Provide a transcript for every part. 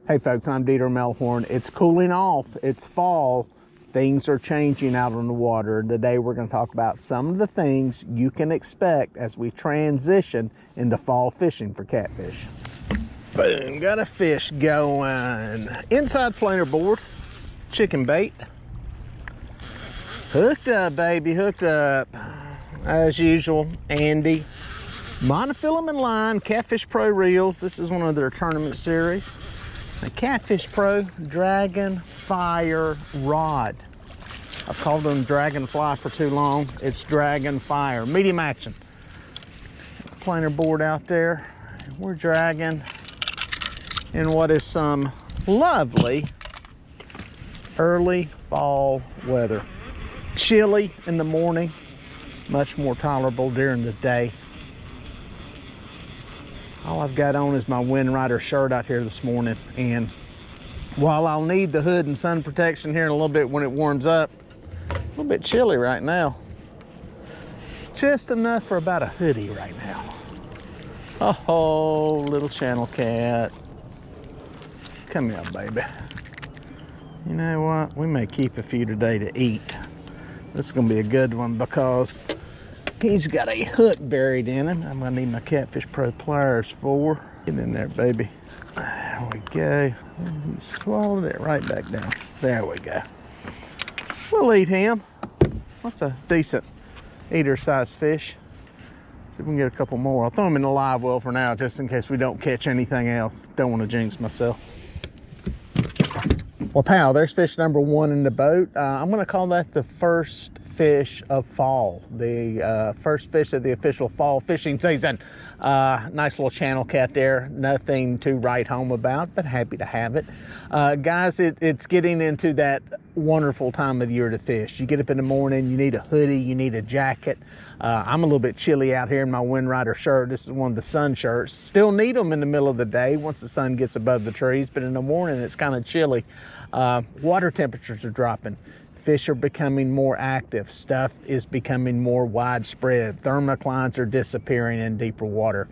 Hey folks, I'm Dieter Melhorn. It's cooling off, it's fall, things are changing out on the water. Today we're going to talk about some of the things you can expect as we transition into fall fishing for catfish. Boom, got a fish going. Inside planer board, chicken bait. Hooked up, baby, hooked up. As usual, Andy. Monofilament line, Catfish Pro reels. This is one of their tournament series. A Catfish Pro Dragon Fire rod. I've called them Dragonfly for too long. It's Dragon Fire, medium action. Planer board out there. We're dragging in what is some lovely early fall weather. Chilly in the morning, much more tolerable during the day. All I've got on is my Wind Rider shirt out here this morning, and while I'll need the hood and sun protection here in a little bit when it warms up, a little bit chilly right now. Just enough for about a hoodie right now. Oh, little channel cat. Come here, baby. You know what? We may keep a few today to eat. This is gonna be a good one because he's got a hook buried in him. I'm gonna need my Catfish Pro pliers for. Get in there, baby. There we go. He swallowed it right back down. There we go. We'll eat him. That's a decent eater-sized fish. See if we can get a couple more. I'll throw them in the live well for now, just in case we don't catch anything else. Don't want to jinx myself. Well, pal, there's fish number one in the boat. I'm gonna call that the first fish of fall, the first fish of the official fall fishing season. Nice little channel cat there, nothing to write home about, but happy to have it. Guys, it's getting into that wonderful time of year to fish. You get up in the morning, you need a hoodie, you need a jacket. I'm a little bit chilly out here in my Wind Rider shirt. This is one of the sun shirts. Still need them in the middle of the day once the sun gets above the trees, but in the morning it's kind of chilly. Water temperatures are dropping. Fish are becoming more active. Stuff is becoming more widespread. Thermoclines are disappearing in deeper water.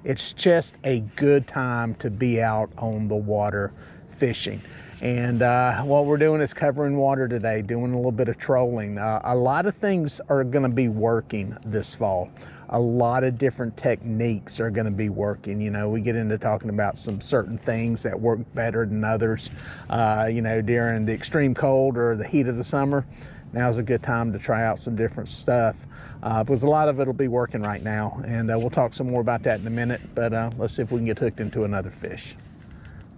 It's just a good time to be out on the water fishing. And what we're doing is covering water today, doing a little bit of trolling. A lot of things are going to be working this fall. A lot of different techniques are going to be working. You know, we get into talking about some certain things that work better than others. You know, during the extreme cold or the heat of the summer, now's a good time to try out some different stuff. Because a lot of it will be working right now, and we'll talk some more about that in a minute. But let's see if we can get hooked into another fish.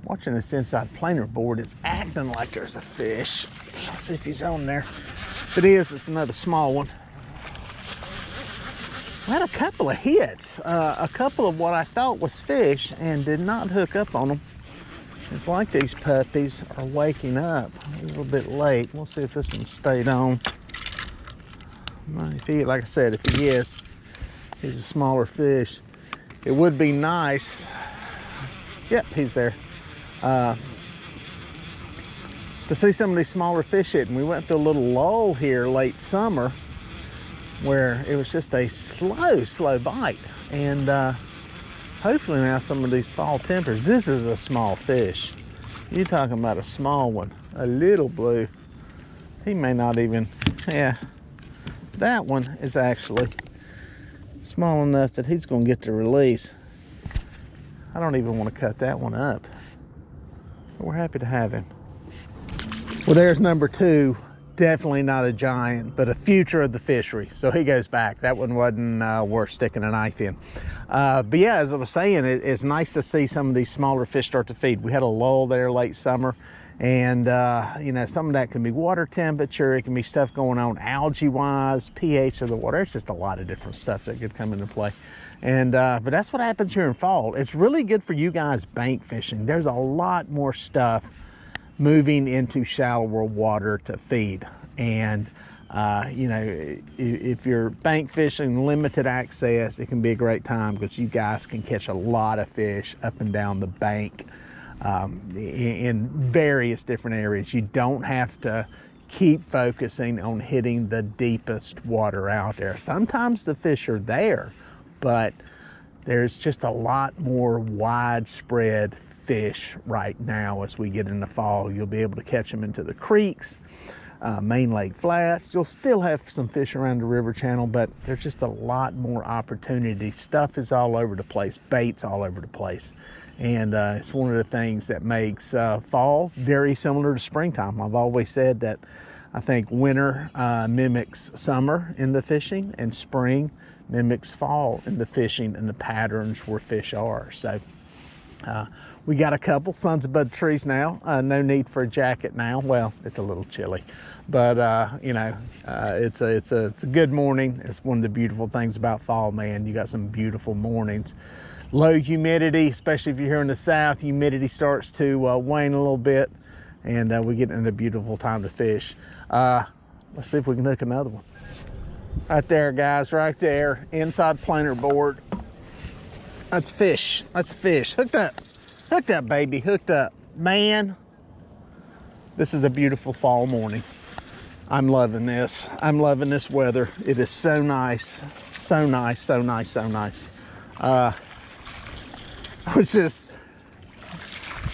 Watching this inside planer board, it's acting like there's a fish. Let's see if he's on there. If it is, it's another small one. I had a couple of hits, a couple of what I thought was fish, and did not hook up on them. It's like these puppies are waking up a little bit late. We'll see if this one stayed on. If he, like I said, if he is, he's a smaller fish. It would be nice. Yep, he's there. To see some of these smaller fish hitting. We went through a little lull here late summer where it was just a slow bite, and hopefully now some of these fall tempers. This is a small fish. You're talking about a small one, a little blue. He may not even, yeah, that one is actually small enough that he's going to get the release. I don't even want to cut that one up. We're happy to have him. Well, there's number two. Definitely not a giant, but a future of the fishery. So he goes back. That one wasn't worth sticking a knife in. But yeah, as I was saying, it's nice to see some of these smaller fish start to feed. We had a lull there late summer, and you know, some of that can be water temperature. It can be stuff going on algae-wise, pH of the water. It's just a lot of different stuff that could come into play. And but that's what happens here in fall. It's really good for you guys bank fishing. There's a lot more stuff moving into shallower water to feed. And you know, if you're bank fishing, limited access, it can be a great time because you guys can catch a lot of fish up and down the bank in various different areas. You don't have to keep focusing on hitting the deepest water out there. Sometimes the fish are there, but there's just a lot more widespread fish right now as we get into fall. You'll be able to catch them into the creeks, main lake flats. You'll still have some fish around the river channel, but there's just a lot more opportunity. Stuff is all over the place, baits all over the place. And it's one of the things that makes fall very similar to springtime. I've always said that I think winter mimics summer in the fishing, and spring mimics fall in the fishing and the patterns where fish are. So we got a couple sons of bud trees now. No need for a jacket now. Well, it's a little chilly, but you know, it's a good morning. It's one of the beautiful things about fall, man. You got some beautiful mornings. Low humidity, especially if you're here in the south, humidity starts to wane a little bit, and we get into a beautiful time to fish. Let's see if we can hook another one. Right there, guys, right there, inside planer board. That's fish, that's fish. Hooked up, baby, hooked up. Man, this is a beautiful fall morning. I'm loving this. I'm loving this weather. It is so nice, so nice, so nice, so nice. I was just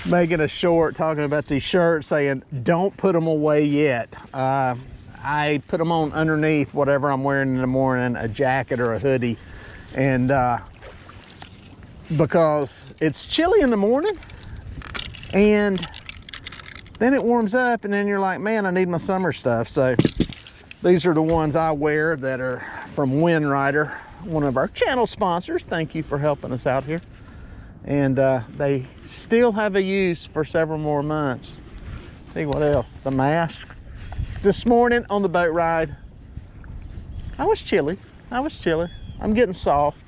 making a short talking about these shirts, saying don't put them away yet. I put them on underneath whatever I'm wearing in the morning, a jacket or a hoodie, and because it's chilly in the morning, and then it warms up, and then you're like, man, I need my summer stuff. So these are the ones I wear that are from Wind Rider, one of our channel sponsors. Thank you for helping us out here. And they still have a use for several more months. See what else? The mask. This morning on the boat ride, I was chilly. I'm getting soft.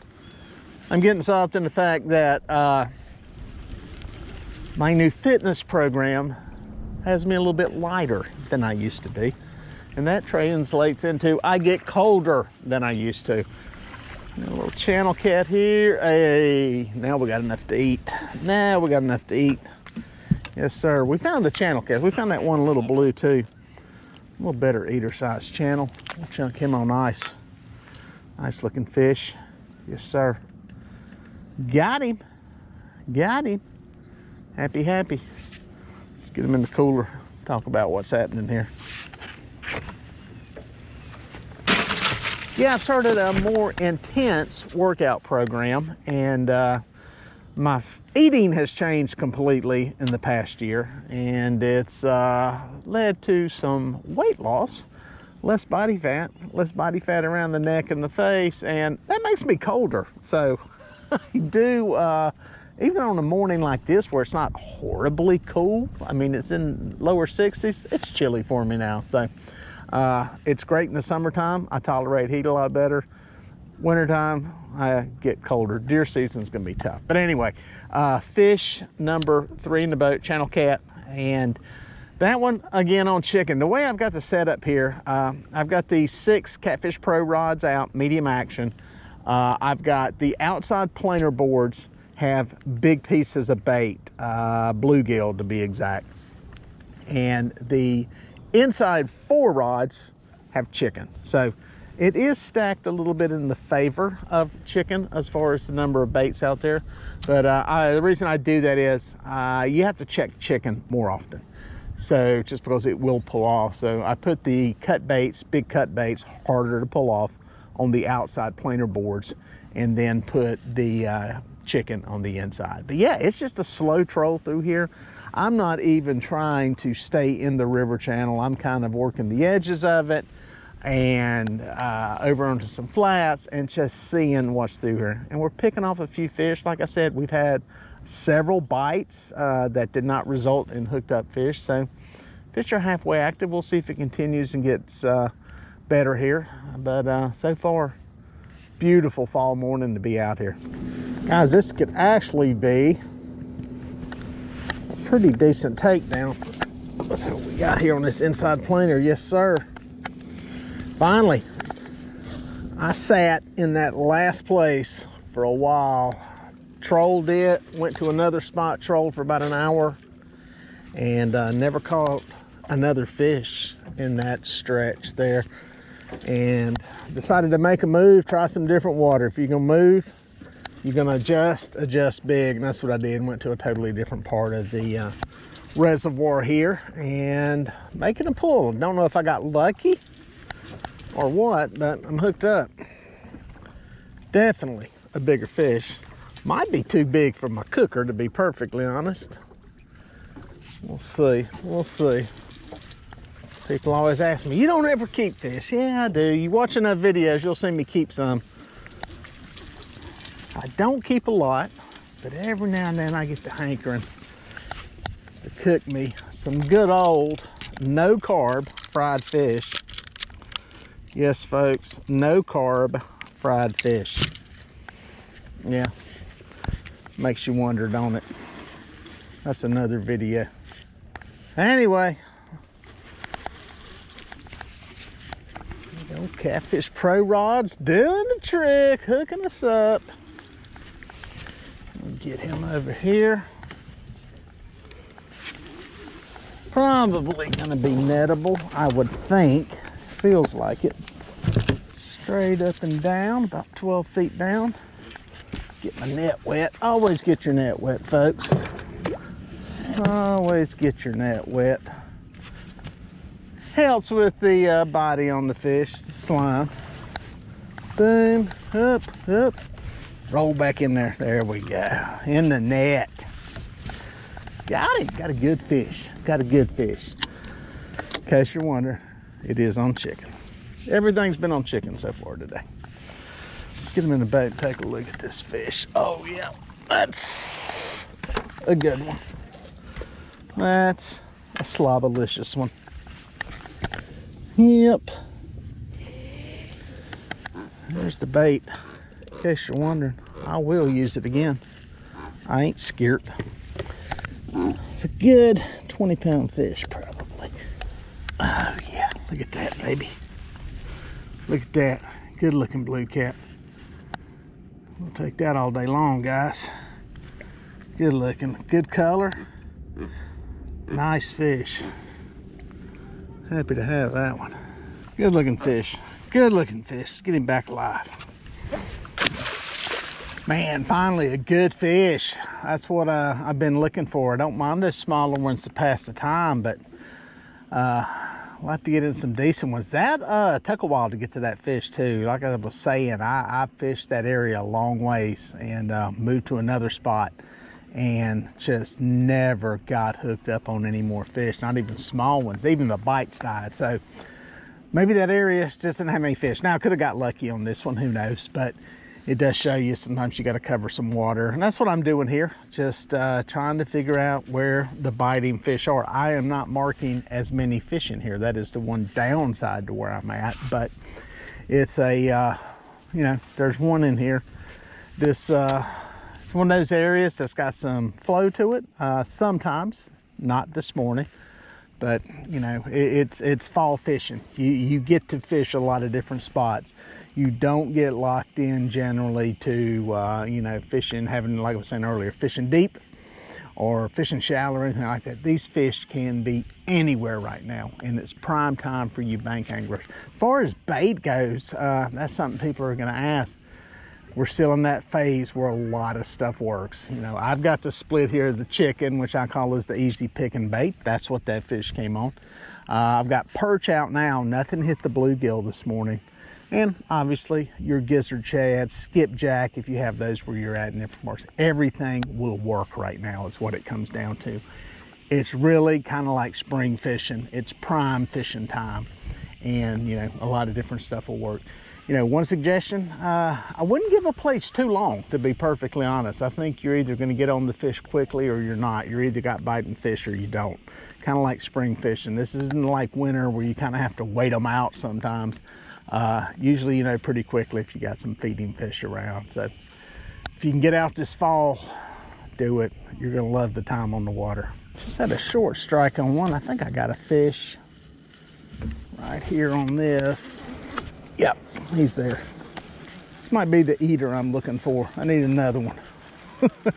I'm getting soft in the fact that my new fitness program has me a little bit lighter than I used to be. And that translates into I get colder than I used to. A little channel cat here. Hey, now we got enough to eat. Now we got enough to eat. Yes, sir. We found the channel cat. We found that one little blue too. A little better eater size channel. We'll chunk him on ice. Nice looking fish. Yes, sir. Got him. Got him. Happy, happy. Let's get him in the cooler. Talk about what's happening here. Yeah, I've started a more intense workout program, and my eating has changed completely in the past year, and it's led to some weight loss, less body fat around the neck and the face, and that makes me colder. So I do, even on a morning like this where it's not horribly cool, I mean, it's in lower 60s, it's chilly for me now. So it's great in the summertime. I tolerate heat a lot better. Wintertime, I get colder. Deer season's gonna be tough. But anyway, fish number 3 in the boat, channel cat. And that one, again, on chicken. The way I've got the setup here, I've got these 6 Catfish Pro rods out, medium action. I've got the outside planer boards have big pieces of bait, bluegill to be exact. And the inside 4 rods have chicken. So it is stacked a little bit in the favor of chicken as far as the number of baits out there. But the reason I do that is you have to check chicken more often. So just because it will pull off. So I put the cut baits, big cut baits, harder to pull off on the outside planer boards, and then put the chicken on the inside. But yeah, it's just a slow troll through here. I'm not even trying to stay in the river channel. I'm kind of working the edges of it and over onto some flats and just seeing what's through here. And we're picking off a few fish. Like I said, we've had several bites that did not result in hooked up fish. So fish are halfway active. We'll see if it continues and gets better here. But so far, beautiful fall morning to be out here. Guys, this could actually be pretty decent takedown. Let's see what we got here on this inside planer. Yes, sir. Finally, I sat in that last place for a while, trolled it, went to another spot, trolled for about an hour, and never caught another fish in that stretch there. And decided to make a move, try some different water. If you're gonna move, you're gonna adjust big, and that's what I did. Went to a totally different part of the reservoir here and making a pull. Don't know if I got lucky or what, but I'm hooked up. Definitely a bigger fish. Might be too big for my cooker, to be perfectly honest. We'll see, we'll see. People always ask me, you don't ever keep fish. Yeah, I do. You watch enough videos, you'll see me keep some. I don't keep a lot, but every now and then I get the hankering to cook me some good old no carb fried fish. Yes, folks, no carb fried fish. Yeah, makes you wonder, don't it? That's another video. Anyway, Catfish Pro Rods doing the trick, hooking us up. Get him over here. Probably gonna be nettable, I would think. Feels like it. Straight up and down, about 12 feet down. Get my net wet. Always get your net wet, folks. Always get your net wet. Helps with the body on the fish, the slime. Boom, up, up. Roll back in there. There we go. In the net. Got it. Got a good fish. Got a good fish. In case you're wondering, it is on chicken. Everything's been on chicken so far today. Let's get them in the boat and take a look at this fish. Oh yeah, that's a good one. That's a slobalicious one. Yep. There's the bait. In case you're wondering, I will use it again. I ain't scared. It's a good 20-pound fish, probably. Oh yeah, look at that, baby. Look at that, good looking blue cap. We'll take that all day long, guys. Good looking, good color. Nice fish. Happy to have that one. Good looking fish. Good looking fish. Let's get him back alive. Man, finally a good fish. That's what I've been looking for. I don't mind those smaller ones to pass the time, but we'll have to get in some decent ones. That took a while to get to that fish too. Like I was saying, I fished that area a long ways and moved to another spot and just never got hooked up on any more fish, not even small ones. Even the bites died. So maybe that area just doesn't have any fish. Now I could have got lucky on this one, who knows, but it does show you sometimes you got to cover some water, and that's what I'm doing here. Just trying to figure out where the biting fish are. I am not marking as many fish in here. That is the one downside to where I'm at, but it's a you know, there's one in here. This it's one of those areas that's got some flow to it. Sometimes, not this morning, but you know, it's fall fishing. You get to fish a lot of different spots. You don't get locked in generally to you know, fishing, having, like I was saying earlier, fishing deep or fishing shallow or anything like that. These fish can be anywhere right now, and it's prime time for you bank anglers. As far as bait goes, that's something people are going to ask. We're still in that phase where a lot of stuff works. You know, I've got the split here, the chicken, which I call is the easy picking bait. That's what that fish came on. I've got perch out now. Nothing hit the bluegill this morning. And obviously your gizzard shad, skipjack, if you have those where you're at in different parts, everything will work right now is what it comes down to. It's really kind of like spring fishing. It's prime fishing time. And you know, a lot of different stuff will work. You know, one suggestion, I wouldn't give a place too long, to be perfectly honest. I think you're either going to get on the fish quickly or you're not. You're either got biting fish or you don't. Kind of like spring fishing. This isn't like winter where you kind of have to wait them out sometimes. Usually, you know, pretty quickly if you got some feeding fish around. So if you can get out this fall, do it. You're going to love the time on the water. Just had a short strike on one. I think I got a fish right here on this. Yep, he's there. This might be the eater I'm looking for. I need another one. The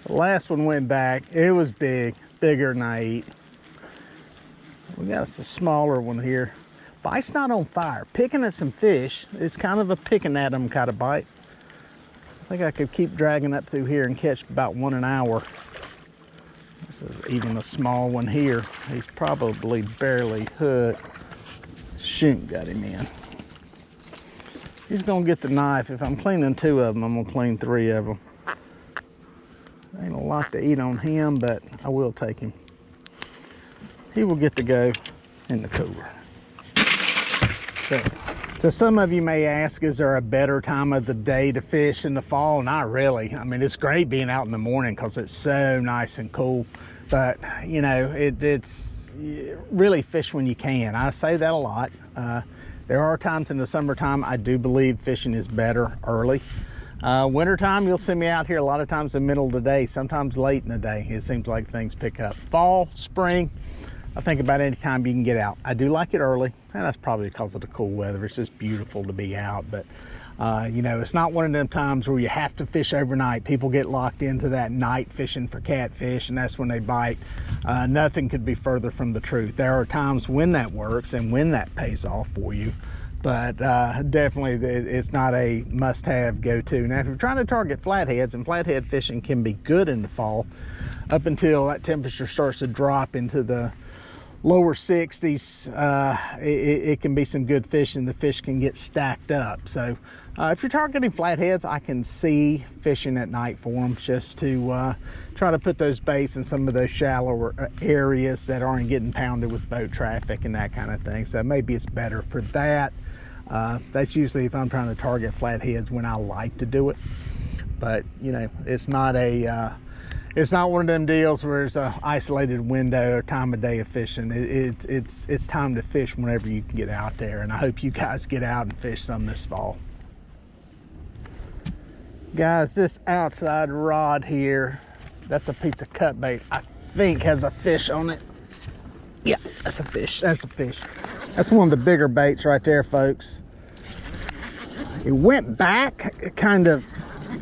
last one went back. It was big, bigger than I ate. We got us a smaller one here. Bite's not on fire. Picking at some fish. It's kind of a picking at them kind of bite. think I could keep dragging up through here and catch about 1 an hour. This is even a small one here. He's probably barely hooked. Shoot, got him in. He's gonna get the knife. If I'm cleaning 2 of them, I'm gonna clean 3 of them. Ain't a lot to eat on him, but I will take him. He will get to go in the cooler. So some of you may ask, is there a better time of the day to fish in the fall? Not really. I mean, it's great being out in the morning because it's so nice and cool. But, you know, it's really fish when you can. I say that a lot. There are times in the summertime I do believe fishing is better early. Wintertime, you'll see me out here a lot of times in the middle of the day, sometimes late in the day. It seems like things pick up. Fall, spring, I think about any time you can get out. I do like it early, and that's probably because of the cool weather. It's just beautiful to be out, but you know, it's not one of them times where you have to fish overnight. People get locked into that night fishing for catfish, and that's when they bite. Nothing could be further from the truth. There are times when that works and when that pays off for you, but definitely it's not a must-have go-to. Now, if you're trying to target flatheads, and flathead fishing can be good in the fall, up until that temperature starts to drop into the lower 60s, it can be some good fish, and the fish can get stacked up. So if you're targeting flatheads, I can see fishing at night for them, just to try to put those baits in some of those shallower areas that aren't getting pounded with boat traffic and that kind of thing. So maybe it's better for that. That's usually if I'm trying to target flatheads when I like to do it. But you know, it's not one of them deals where it's an isolated window or time of day of fishing. It's time to fish whenever you can get out there, and I hope you guys get out and fish some this fall. Guys, this outside rod here, that's a piece of cut bait. I think has a fish on it. Yeah, that's a fish. That's a fish. That's one of the bigger baits right there, folks. It went back kind of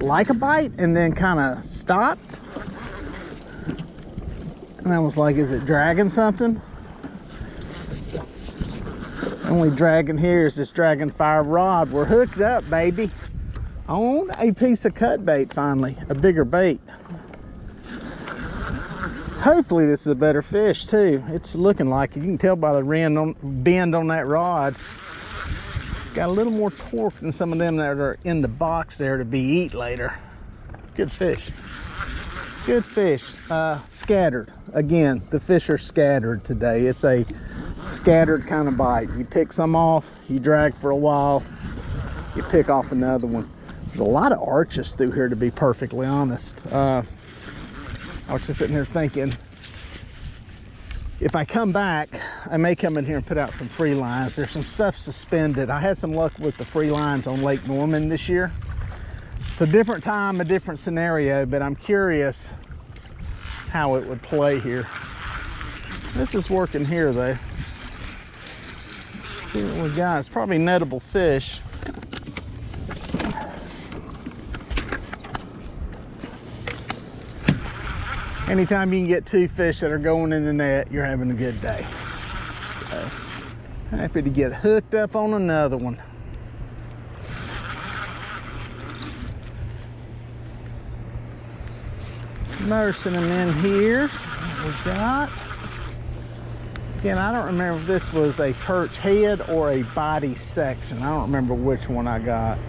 like a bite and then kind of stopped. And I was like, is it dragging something? Only dragging here is this dragonfire rod. We're hooked up, baby, on a piece of cut bait finally, a bigger bait. Hopefully this is a better fish too. It's looking like it. You can tell by the bend on that rod. Got a little more torque than some of them that are in the box there to be eat later. Good fish. Good fish. Scattered. Again, the fish are scattered today. It's a scattered kind of bite. You pick some off, you drag for a while, you pick off another one. There's a lot of arches through here, to be perfectly honest. I was just sitting here thinking, if I come back, I may come in here and put out some free lines. There's some stuff suspended. I had some luck with the free lines on Lake Norman this year. It's a different time, a different scenario, but I'm curious how it would play here. This is working here though. Let's see what we got. It's probably nettable fish. Anytime you can get 2 fish that are going in the net, you're having a good day. So, happy to get hooked up on another one. Nursing them in here. What we got? Again, I don't remember if this was a perch head or a body section. I don't remember which one I got.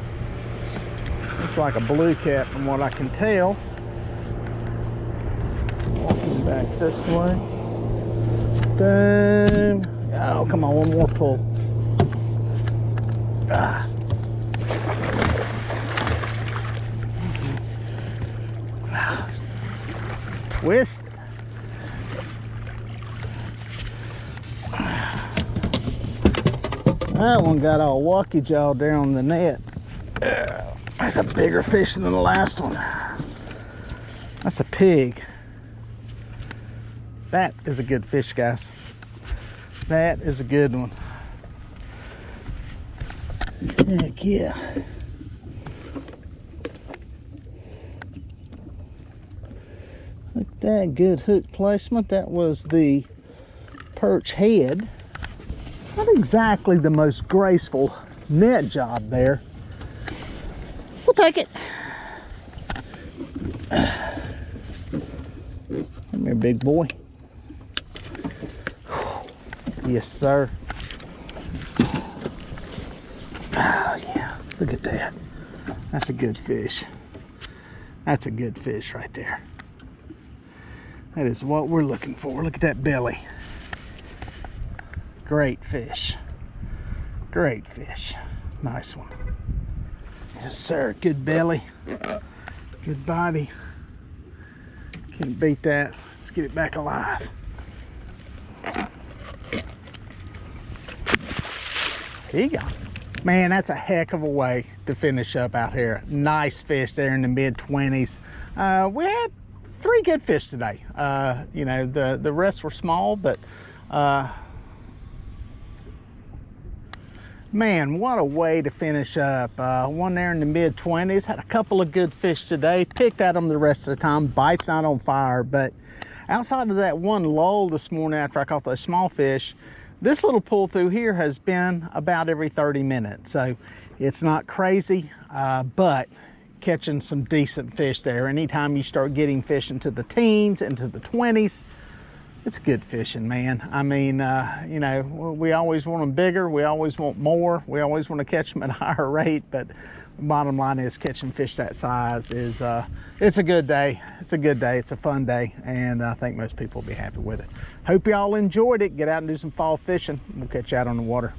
Looks like a blue cat from what I can tell. Walking back this way. Boom. Oh, come on, one more pull. Ah. Twist. That one got all walkie jawed there on the net. That's a bigger fish than the last one. That's a pig. That is a good fish, guys. That is a good one. Heck yeah. Look at that, good hook placement. That was the perch head. Not exactly the most graceful net job there. We'll take it. Come here, big boy. Yes, sir. Oh, yeah. Look at that. That's a good fish. That's a good fish right there. That is what we're looking for. Look at that belly. Great fish. Great fish. Nice one. Yes, sir. Good belly. Good body. Can't beat that. Let's get it back alive. Here you go. Man, that's a heck of a way to finish up out here. Nice fish there in the mid-20s. We had 3 good fish today. You know, the rest were small, but man, what a way to finish up. One there in the mid-20s. Had a couple of good fish today. Picked at them the rest of the time. Bite's not on fire, but outside of that one lull this morning after I caught those small fish, this little pull through here has been about every 30 minutes. So it's not crazy, but catching some decent fish there. Anytime you start getting fish into the teens, into the 20s, it's good fishing, man. I mean, you know, we always want them bigger. We always want more. We always want to catch them at a higher rate. But the bottom line is catching fish that size is, it's a good day. It's a good day. It's a fun day. And I think most people will be happy with it. Hope y'all enjoyed it. Get out and do some fall fishing. We'll catch you out on the water.